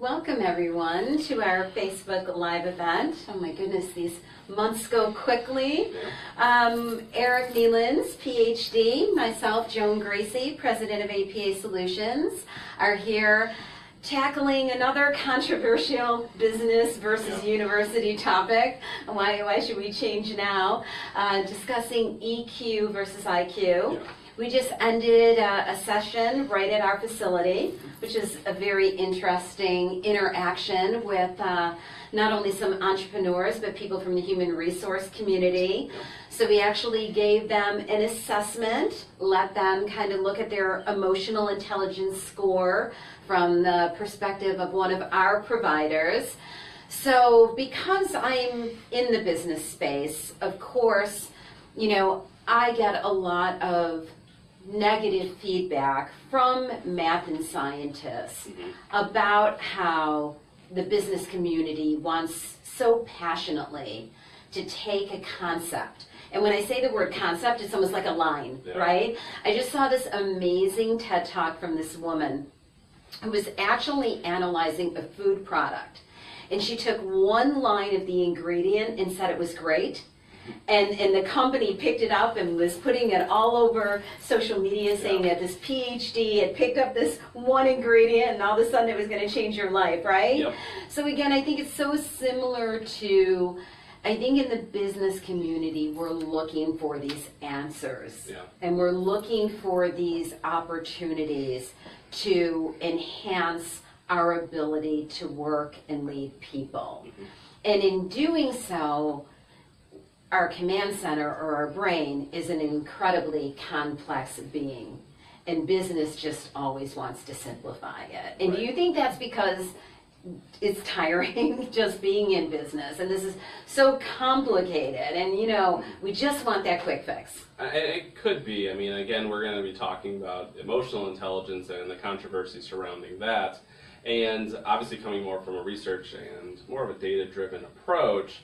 Welcome everyone to our Facebook Live event. Oh my goodness, these months go quickly. Erikson Neilans, Ph.D., myself, Joan Graci, President of APA Solutions, are here tackling another controversial business versus university topic. Why should we change now? Discussing EQ versus IQ. We just ended a session right at our facility, which is a very interesting interaction with not only some entrepreneurs, but people from the human resource community. So we actually gave them an assessment, let them kind of look at their emotional intelligence score from the perspective of one of our providers. So because I'm in the business space, of course, I get a lot of negative feedback from math and scientists about how the business community wants so passionately to take a concept. And when I say the word concept, it's almost like a line, right? I just saw this amazing TED Talk from this woman who was actually analyzing a food product. And she took one line of the ingredient and said it was great. And the company picked it up and was putting it all over social media saying that this Ph.D. had picked up this one ingredient and all of a sudden it was going to change your life, right? Yep. So again, I think it's so similar to, I think in the business community, we're looking for these answers. And we're looking for these opportunities to enhance our ability to work and lead people. And in doing so, our command center, or our brain, is an incredibly complex being, and business just always wants to simplify it. And do you think that's because it's tiring just being in business, and this is so complicated, and we just want that quick fix? It could be. I mean, again, we're going to be talking about emotional intelligence and the controversy surrounding that, and obviously coming more from a research and more of a data-driven approach.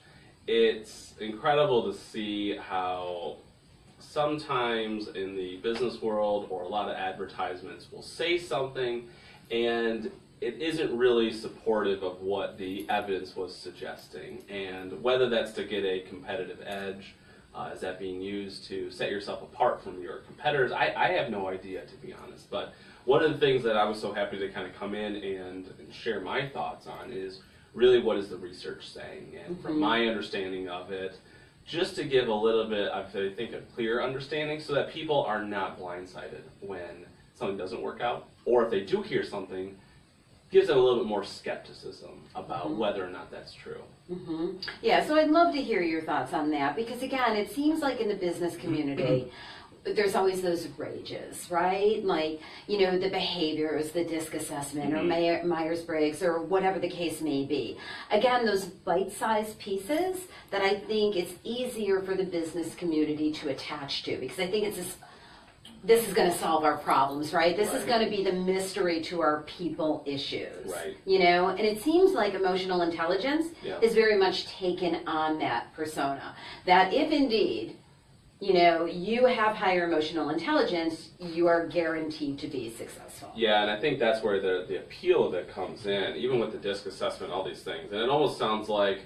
It's incredible to see how sometimes in the business world or a lot of advertisements will say something and it isn't really supportive of what the evidence was suggesting. And whether that's to get a competitive edge, is that being used to set yourself apart from your competitors? I have no idea, to be honest. But one of the things that I was so happy to kind of come in and share my thoughts on is really what is the research saying, and from my understanding of it, just to give a little bit, I think, a clear understanding so that people are not blindsided when something doesn't work out, or if they do hear something, gives them a little bit more skepticism about whether or not that's true. Yeah, so I'd love to hear your thoughts on that, because again, it seems like in the business community, there's always those rages, right? Like, the behaviors, the DISC assessment, or Myers-Briggs, or whatever the case may be. Again, those bite-sized pieces that I think it's easier for the business community to attach to, because I think it's this is going to solve our problems, right? This is going to be the mystery to our people issues, and it seems like emotional intelligence is very much taken on that persona, that if indeed you have higher emotional intelligence, you are guaranteed to be successful. Yeah, and I think that's where the appeal of it comes in, even with the DISC assessment, all these things. And it almost sounds like,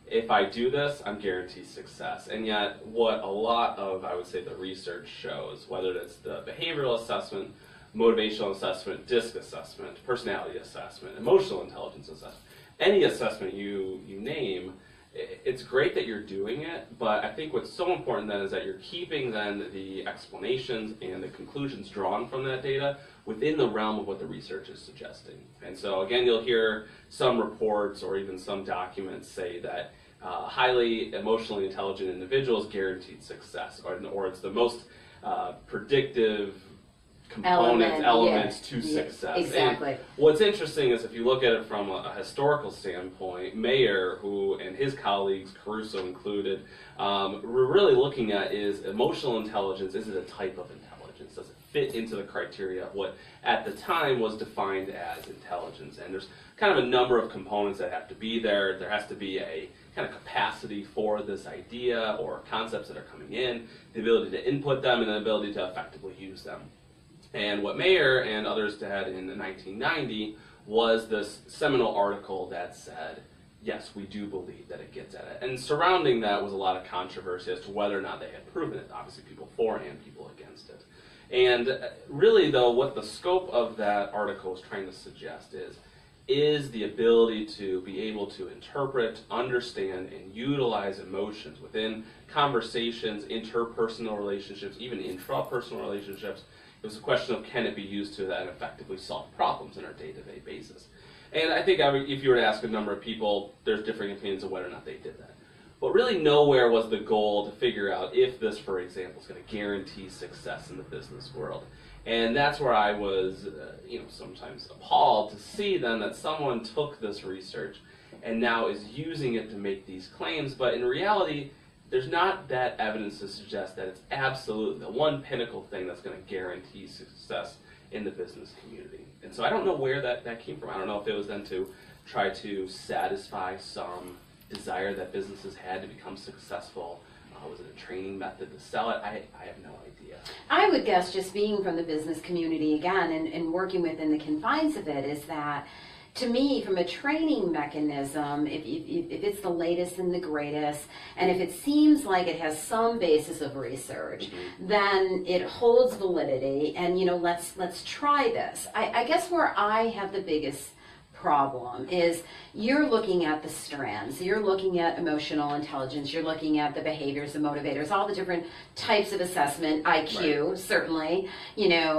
if I do this, I'm guaranteed success. And yet, what a lot of, I would say, the research shows, whether it's the behavioral assessment, motivational assessment, DISC assessment, personality assessment, emotional intelligence assessment, any assessment you name, it's great that you're doing it, but I think what's so important then is that you're keeping then the explanations and the conclusions drawn from that data within the realm of what the research is suggesting. And so again, you'll hear some reports or even some documents say that highly emotionally intelligent individuals guaranteed success, or it's the most predictive elements to success. Exactly. And what's interesting is if you look at it from a historical standpoint, Mayer, who and his colleagues, Caruso included, we're really looking at is emotional intelligence. Is it a type of intelligence? Does it fit into the criteria of what at the time was defined as intelligence? And there's kind of a number of components that have to be there. There has to be a kind of capacity for this idea or concepts that are coming in, the ability to input them, and the ability to effectively use them. And what Mayer and others did in 1990 was this seminal article that said, yes, we do believe that it gets at it. And surrounding that was a lot of controversy as to whether or not they had proven it. Obviously, people for and people against it. And really, though, what the scope of that article was trying to suggest is the ability to be able to interpret, understand, and utilize emotions within conversations, interpersonal relationships, even intrapersonal relationships. It was a question of, can it be used to then effectively solve problems on our day-to-day basis? And I think if you were to ask a number of people, there's differing opinions of whether or not they did that. But really nowhere was the goal to figure out if this, for example, is going to guarantee success in the business world. And that's where I was, sometimes appalled to see then that someone took this research and now is using it to make these claims. But in reality, there's not that evidence to suggest that it's absolutely the one pinnacle thing that's going to guarantee success in the business community. And so I don't know where that came from. I don't know if it was then to try to satisfy some desire that businesses had to become successful. Was it a training method to sell it? I have no idea. I would guess, just being from the business community again and working within the confines of it, is that, to me, from a training mechanism, if it's the latest and the greatest, and if it seems like it has some basis of research, then it holds validity, and let's try this. I guess where I have the biggest problem is, you're looking at the strands, you're looking at emotional intelligence, you're looking at the behaviors, the motivators, all the different types of assessment, IQ, right. Certainly,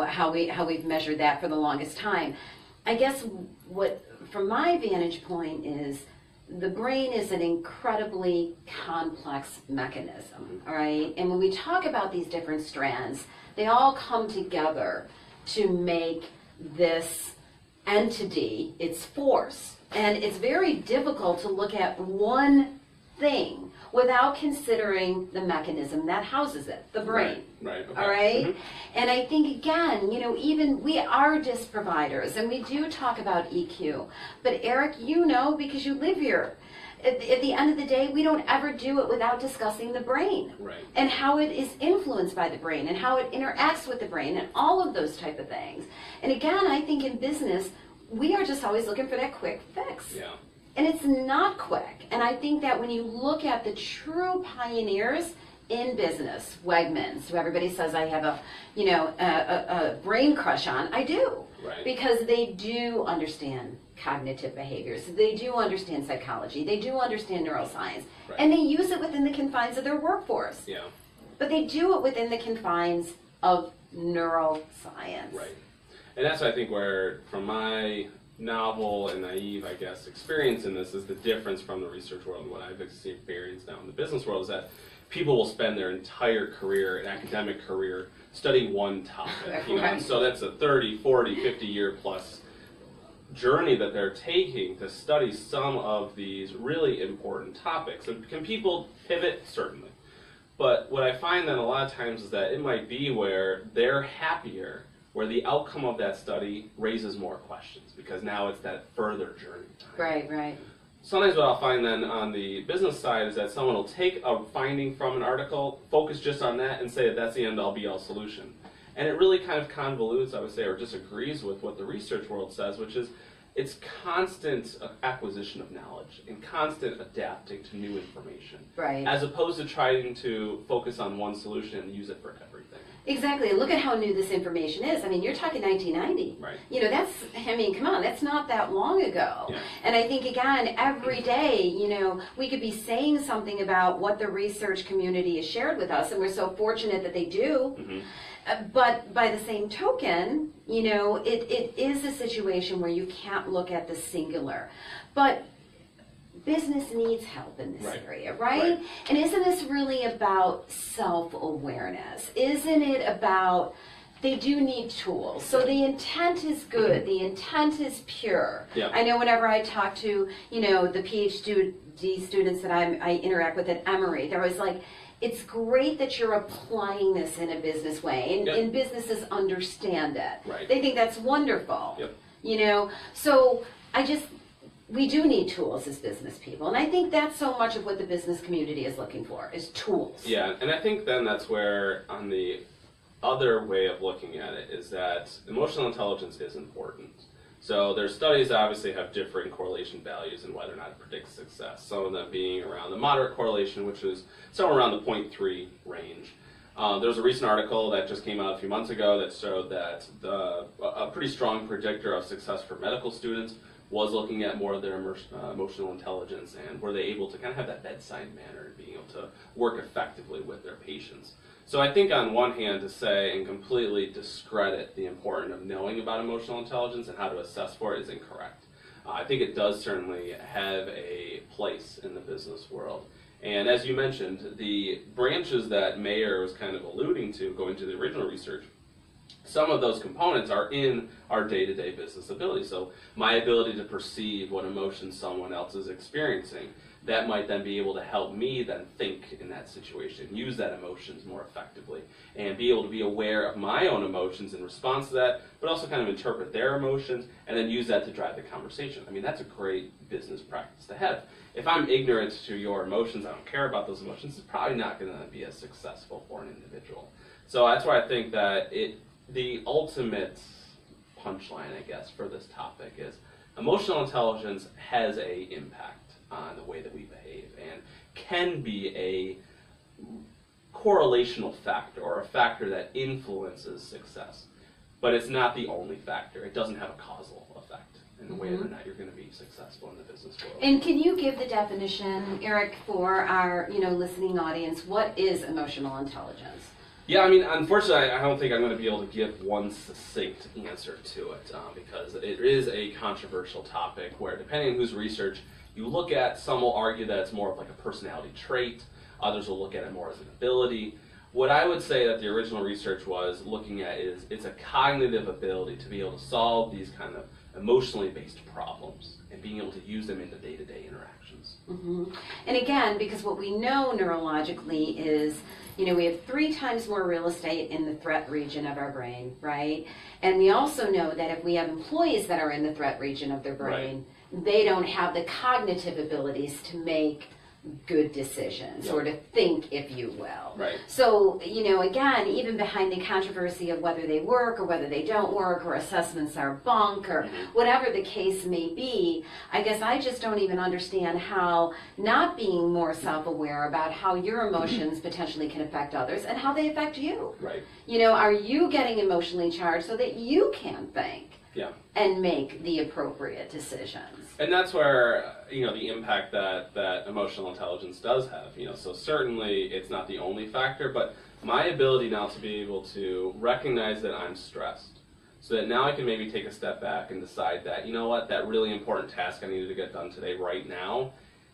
how we've measured that for the longest time. I guess what, from my vantage point, is the brain is an incredibly complex mechanism, all right? And when we talk about these different strands, they all come together to make this entity, its force. And it's very difficult to look at one thing without considering the mechanism that houses it, the brain. Right. Okay. All right? And I think, again, even we are DISC providers, and we do talk about EQ. But Eric, because you live here, at the end of the day, we don't ever do it without discussing the brain. Right. And how it is influenced by the brain, and how it interacts with the brain, and all of those type of things. And again, I think in business, we are just always looking for that quick fix. Yeah. And it's not quick. And I think that when you look at the true pioneers in business, Wegmans, who everybody says I have a brain crush on, I do. Right. Because they do understand cognitive behaviors. They do understand psychology. They do understand neuroscience. Right. And they use it within the confines of their workforce. Yeah. But they do it within the confines of neuroscience. Right. And that's, I think, where, from my novel and naive, I guess, experience in this, is the difference from the research world and what I've experienced now in the business world, is that people will spend their entire career, an academic career, studying one topic. And so that's a 30, 40, 50-year plus journey that they're taking to study some of these really important topics. And can people pivot? Certainly. But what I find then a lot of times is that it might be where they're happier, where the outcome of that study raises more questions, because now it's that further journey time. Right. Sometimes what I'll find then on the business side is that someone will take a finding from an article, focus just on that, and say that that's the end-all be-all solution. And it really kind of convolutes, I would say, or disagrees with what the research world says, which is it's constant acquisition of knowledge and constant adapting to new information. Right. As opposed to trying to focus on one solution and use it for everything. Exactly, and look at how new this information is. I mean, you're talking 1990. Right. Come on, that's not that long ago. Yeah. And I think, again, every day, we could be saying something about what the research community has shared with us, and we're so fortunate that they do. Mm-hmm. But by the same token, it is a situation where you can't look at the singular. But business needs help in this area, right? And isn't this really about self-awareness? Isn't it about, they do need tools. So the intent is good. The intent is pure. Yeah. I know whenever I talk to, the Ph.D. students that I interact with at Emory, they're always like, it's great that you're applying this in a business way, and businesses understand it. Right. They think that's wonderful. Yep. So we do need tools as business people, and I think that's so much of what the business community is looking for, is tools. Yeah, and I think then that's where, on the other way of looking at it, is that emotional intelligence is important. So there's studies that obviously have differing correlation values and whether or not it predicts success. Some of them being around the moderate correlation, which is somewhere around the 0.3 range. There was a recent article that just came out a few months ago that showed that a pretty strong predictor of success for medical students was looking at more of their emotional intelligence and were they able to kind of have that bedside manner and being able to work effectively with their patients. So I think on one hand to say and completely discredit the importance of knowing about emotional intelligence and how to assess for it is incorrect. I think it does certainly have a place in the business world. And as you mentioned, the branches that Mayer was kind of alluding to, going to the original research, some of those components are in our day-to-day business ability. So my ability to perceive what emotions someone else is experiencing, that might then be able to help me then think in that situation, use that emotions more effectively, and be able to be aware of my own emotions in response to that, but also kind of interpret their emotions, and then use that to drive the conversation. I mean, that's a great business practice to have. If I'm ignorant to your emotions, I don't care about those emotions, it's probably not going to be as successful for an individual. So that's why I think that the ultimate punchline, I guess, for this topic is emotional intelligence has an impact on the way that we behave and can be a correlational factor or a factor that influences success. But it's not the only factor. It doesn't have a causal effect in the way whether or not you're going to be successful in the business world. And can you give the definition, Eric, for our listening audience? What is emotional intelligence? Yeah, I mean, unfortunately, I don't think I'm going to be able to give one succinct answer to it because it is a controversial topic where, depending on whose research you look at, some will argue that it's more of like a personality trait, others will look at it more as an ability. What I would say that the original research was looking at is it's a cognitive ability to be able to solve these kind of emotionally based problems and being able to use them in the day-to-day interactions. Mm-hmm. And again, because what we know neurologically is, we have 3 times more real estate in the threat region of our brain, right? And we also know that if we have employees that are in the threat region of their brain, they don't have the cognitive abilities to make good decisions or to think, if you will. Right. So, again, even behind the controversy of whether they work or whether they don't work or assessments are bunk or whatever the case may be, I guess I just don't even understand how not being more self-aware about how your emotions potentially can affect others and how they affect you. Right. Are you getting emotionally charged so that you can think? Yeah. And make the appropriate decisions. And that's where, the impact that emotional intelligence does have. So certainly it's not the only factor, but my ability now to be able to recognize that I'm stressed, so that now I can maybe take a step back and decide that, that really important task I needed to get done today right now,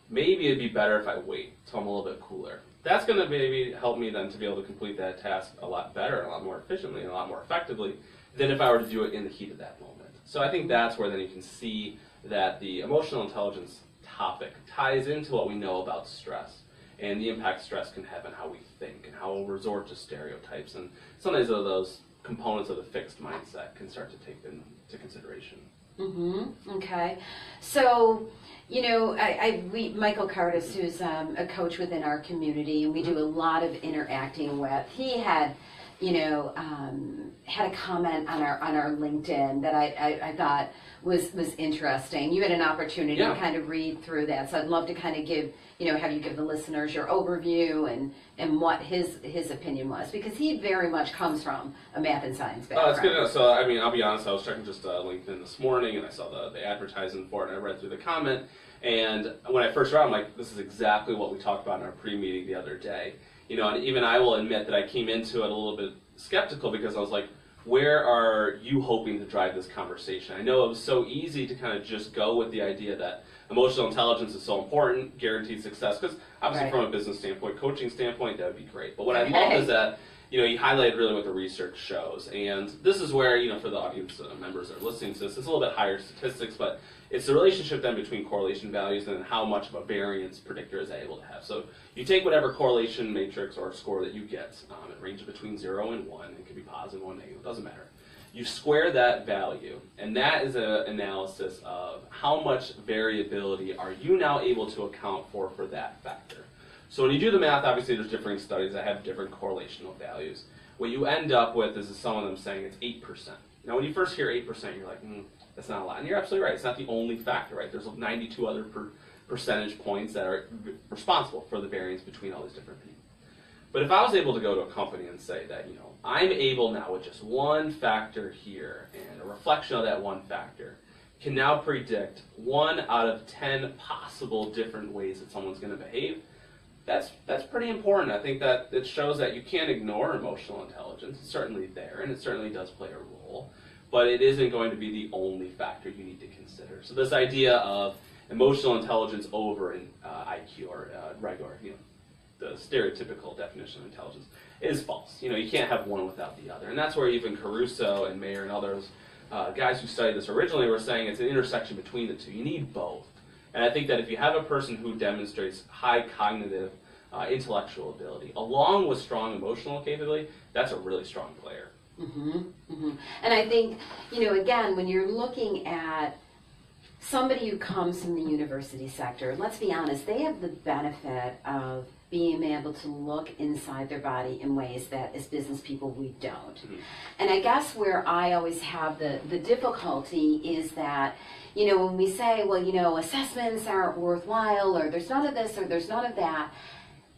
maybe it'd be better if I wait till I'm a little bit cooler. That's going to maybe help me then to be able to complete that task a lot better, a lot more efficiently, and a lot more effectively than if I were to do it in the heat of that moment. So I think that's where then you can see that the emotional intelligence topic ties into what we know about stress and the impact stress can have on how we think and how we'll resort to stereotypes. And sometimes those components of the fixed mindset can start to take into consideration. Mm-hmm. Okay. So, Michael Curtis, who's a coach within our community, and we do a lot of interacting with, he had had a comment on our LinkedIn that I thought was interesting. You had an opportunity to kind of read through that, so I'd love to kind of give, have you give the listeners your overview and what his opinion was, because he very much comes from a math and science background. Oh, that's good. So, I'll be honest, I was checking just LinkedIn this morning, and I saw the advertisement for it, and I read through the comment, and when I first read it, I'm like, this is exactly what we talked about in our pre-meeting the other day. And even I will admit that I came into it a little bit skeptical because I was like, where are you hoping to drive this conversation? I know it was so easy to kind of just go with the idea that emotional intelligence is so important, guaranteed success, because obviously from a business standpoint, coaching standpoint, that would be great. But what I love is that, you highlighted really what the research shows. And this is where, for the audience members that are listening to this, it's a little bit higher statistics, but it's the relationship then between correlation values and how much of a variance predictor is able to have. So you take whatever correlation matrix or score that you get, it ranges between 0 and 1, it could be positive or negative, it doesn't matter. You square that value, and that is an analysis of how much variability are you now able to account for that factor. So when you do the math, obviously there's different studies that have different correlational values. What you end up with is some of them saying it's 8%. Now when you first hear 8%, you're like, That's not a lot. And you're absolutely right. It's not the only factor, right? There's 92 other percentage points that are responsible for the variance between all these different people. But if I was able to go to a company and say that, I'm able now with just one factor here and a reflection of that one factor can now predict 1 out of 10 possible different ways that someone's going to behave, that's pretty important. I think that it shows that you can't ignore emotional intelligence. It's certainly there, and it certainly does play a role, but it isn't going to be the only factor you need to consider. So this idea of emotional intelligence over an IQ or regular, the stereotypical definition of intelligence is false. You can't have one without the other, and that's where even Caruso and Mayer and others, guys who studied this originally, were saying it's an intersection between the two. You need both. And I think that if you have a person who demonstrates high cognitive intellectual ability along with strong emotional capability, that's a really strong player. And I think, again, when you're looking at somebody who comes from the university sector, let's be honest, they have the benefit of being able to look inside their body in ways that as business people we don't. And I guess where I always have the difficulty is that, when we say, well, assessments aren't worthwhile, or there's none of this, or there's none of that,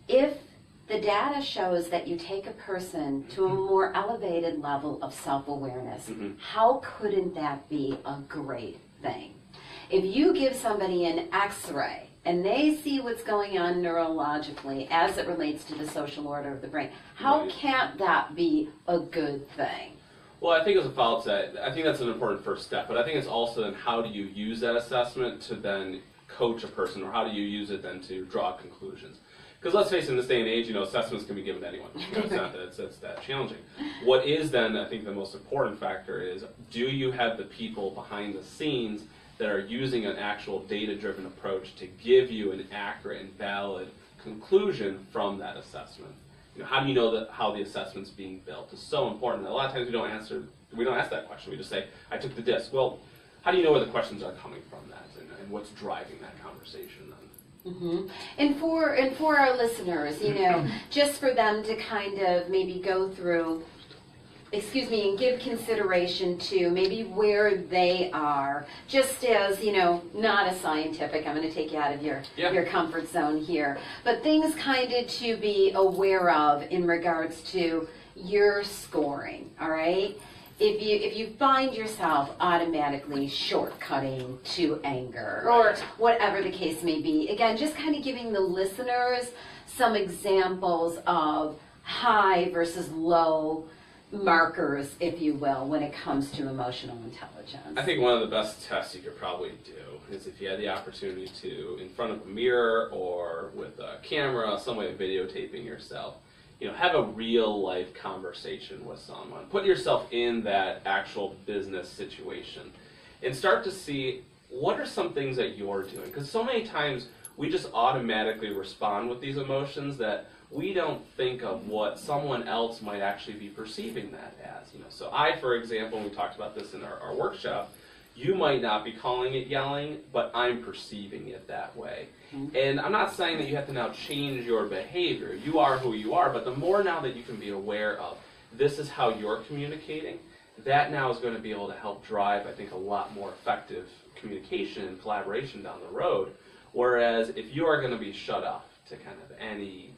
if the data shows that you take a person to a more elevated level of self-awareness, how couldn't that be a great thing? If you give somebody an X-ray and they see what's going on neurologically as it relates to the social order of the brain, how can't that be a good thing? Well, I think as a follow-up to that, I think that's an important first step, but I think it's also then how do you use that assessment to then coach a person, or how do you use it then to draw conclusions? Because let's face it, in this day and age, assessments can be given to anyone. It's not that it's that challenging. What is then, I think, the most important factor is, do you have the people behind the scenes that are using an actual data-driven approach to give you an accurate and valid conclusion from that assessment? How do you know how the assessment's being built? It's so important. A lot of times we don't ask that question. We just say, I took the disc. Well, how do you know where the questions are coming from that, and what's driving that conversation then? And for our listeners, just for them to kind of maybe go through, and give consideration to maybe where they are, just as, not a scientific, I'm going to take you out of your comfort zone here, but things kind of to be aware of in regards to your scoring, all right? If you find yourself automatically shortcutting to anger, or whatever the case may be, again, just kind of giving the listeners some examples of high versus low markers, if you will, when it comes to emotional intelligence. I think one of the best tests you could probably do is if you had the opportunity to, in front of a mirror or with a camera, some way of videotaping yourself, have a real life conversation with someone. Put yourself in that actual business situation and start to see what are some things that you're doing. Because so many times we just automatically respond with these emotions that we don't think of what someone else might actually be perceiving that as. So I, for example, we talked about this in our workshop, you might not be calling it yelling, but I'm perceiving it that way. And I'm not saying that you have to now change your behavior. You are who you are, but the more now that you can be aware of this is how you're communicating, that now is going to be able to help drive, I think, a lot more effective communication and collaboration down the road. Whereas if you are going to be shut off to kind of any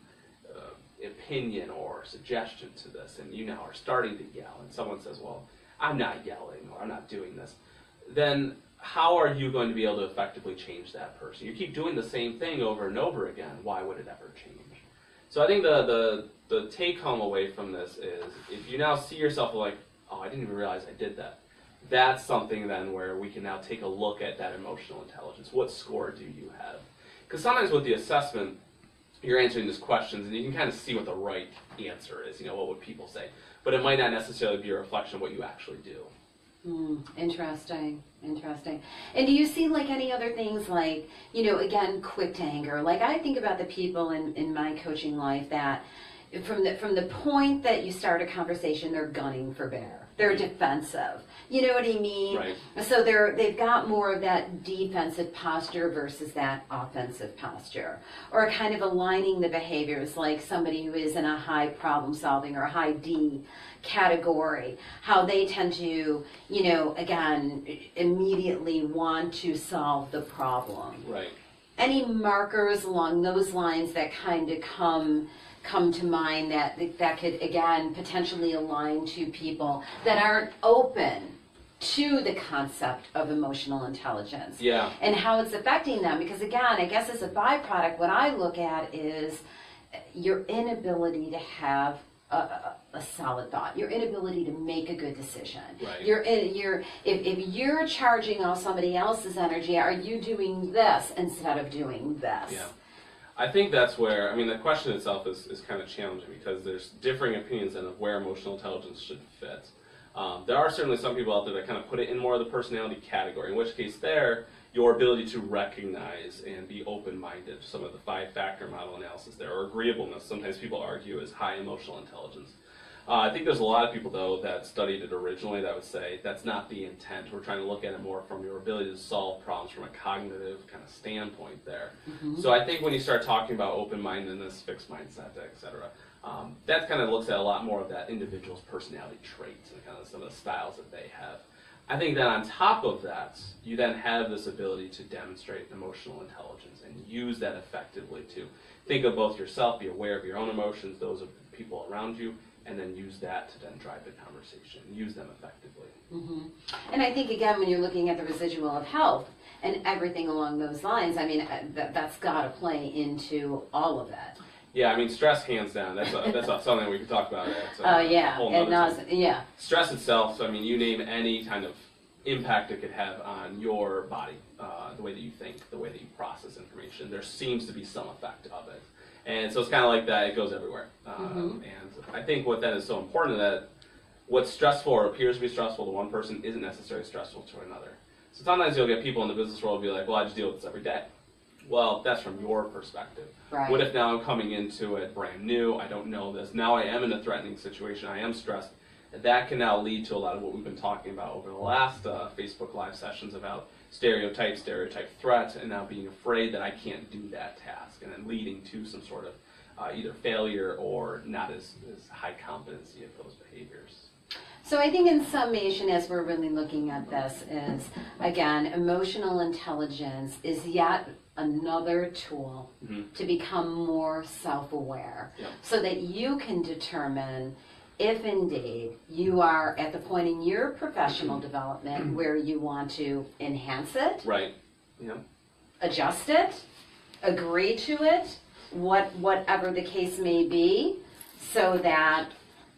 opinion or suggestion to this, and you now are starting to yell, and someone says, well, I'm not yelling, or I'm not doing this, then how are you going to be able to effectively change that person? You keep doing the same thing over and over again, why would it ever change? So I think the take home away from this is, if you now see yourself like, oh, I didn't even realize I did that, that's something then where we can now take a look at that emotional intelligence. What score do you have? Because sometimes with the assessment, you're answering these questions and you can kind of see what the right answer is, what would people say. But it might not necessarily be a reflection of what you actually do. Interesting. And do you see like any other things like, again, quick to anger? Like I think about the people in my coaching life that from the point that you start a conversation, they're gunning for bear. They're defensive. You know what I mean? Right. So they've got more of that defensive posture versus that offensive posture, or kind of aligning the behaviors, like somebody who is in a high problem solving or a high D category, how they tend to, again, immediately want to solve the problem. Right. Any markers along those lines that kind of come to mind that could, again, potentially align to people that aren't open to the concept of emotional intelligence, Yeah. and how it's affecting them? Because again, I guess as a byproduct, what I look at is your inability to have a solid thought, your inability to make a good decision. Right. If you're charging off somebody else's energy, are you doing this instead of doing this? Yeah. I think that's where, the question itself is kind of challenging, because there's differing opinions of where emotional intelligence should fit. There are certainly some people out there that kind of put it in more of the personality category, in which case your ability to recognize and be open-minded, some of the 5-factor model analysis there, or agreeableness, sometimes people argue, is high emotional intelligence. I think there's a lot of people, though, that studied it originally that would say that's not the intent. We're trying to look at it more from your ability to solve problems from a cognitive kind of standpoint there. Mm-hmm. So I think when you start talking about open-mindedness, fixed mindset, et cetera, that kind of looks at a lot more of that individual's personality traits and kind of some of the styles that they have. I think that on top of that, you then have this ability to demonstrate emotional intelligence and use that effectively to think of both yourself, be aware of your own emotions, those of people around you, and then use that to then drive the conversation, use them effectively. Mm-hmm. And I think, again, when you're looking at the residual of health and everything along those lines, that's got to play into all of that. Yeah, stress, hands down. That's something we could talk about. Yeah. Stress itself. You name any kind of impact it could have on your body, the way that you think, the way that you process information. There seems to be some effect of it, and so it's kind of like that. It goes everywhere. And I think what then is so important that what's stressful or appears to be stressful to one person isn't necessarily stressful to another. So sometimes you'll get people in the business world be like, "Well, I just deal with this every day." Well, that's from your perspective. Right. What if now I'm coming into it brand new, I don't know this, now I am in a threatening situation, I am stressed. That can now lead to a lot of what we've been talking about over the last Facebook Live sessions about stereotype threat, and now being afraid that I can't do that task, and then leading to some sort of either failure or not as high competency of those behaviors. So I think in summation, as we're really looking at this, is, again, emotional intelligence is yet another tool to become more self-aware, so that you can determine if indeed you are at the point in your professional development where you want to enhance it, right? Adjust it, agree to it, whatever the case may be, so that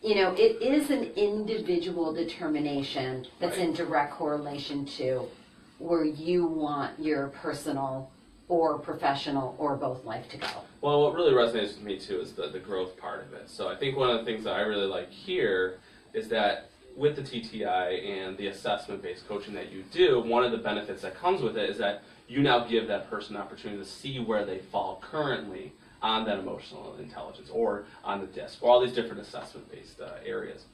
it is an individual determination that's in direct correlation to where you want your personal or professional or both life to go. Well, what really resonates with me too is the growth part of it. So I think one of the things that I really like here is that with the TTI and the assessment-based coaching that you do, one of the benefits that comes with it is that you now give that person an opportunity to see where they fall currently on that emotional intelligence or on the DISC, or all these different assessment-based areas.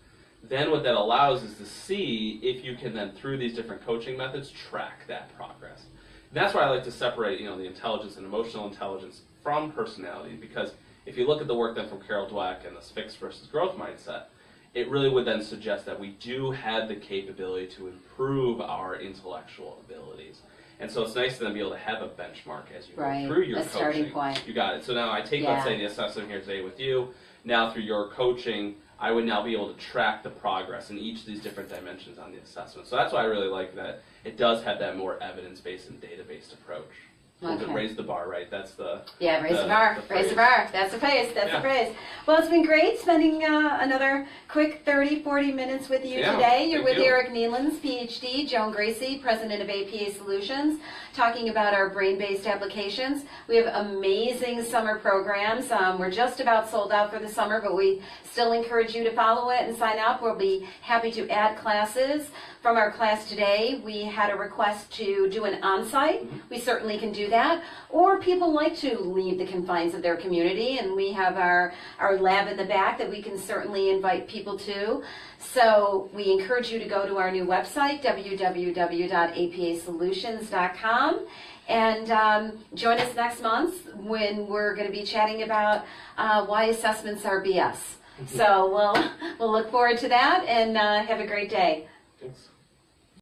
Then what that allows is to see if you can then, through these different coaching methods, track that progress. And that's why I like to separate, the intelligence and emotional intelligence from personality, because if you look at the work then from Carol Dweck and this fixed versus growth mindset, it really would then suggest that we do have the capability to improve our intellectual abilities. And so it's nice to then be able to have a benchmark as you go through your coaching. Starting point. You got it. So now I take, let's say, the assessment here today with you. Now through your coaching, I would now be able to track the progress in each of these different dimensions on the assessment. So that's why I really like that it does have that more evidence-based and data-based approach. Okay. Raise the bar, right? That's the raise the bar. Raise the bar. That's the phrase. That's the phrase. Well, it's been great spending another quick 30-40 minutes with you today. You're with Erikson Neilans, Ph.D., Joan Graci, President of APA Solutions, talking about our brain-based applications. We have amazing summer programs. We're just about sold out for the summer, but we still encourage you to follow it and sign up. We'll be happy to add classes. From our class today, we had a request to do an on-site. We certainly can do do that. Or people like to leave the confines of their community, and we have our lab in the back that we can certainly invite people to. So we encourage you to go to our new website, www.apasolutions.com, and join us next month when we're going to be chatting about why assessments are BS. So we'll look forward to that, and have a great day. Thanks.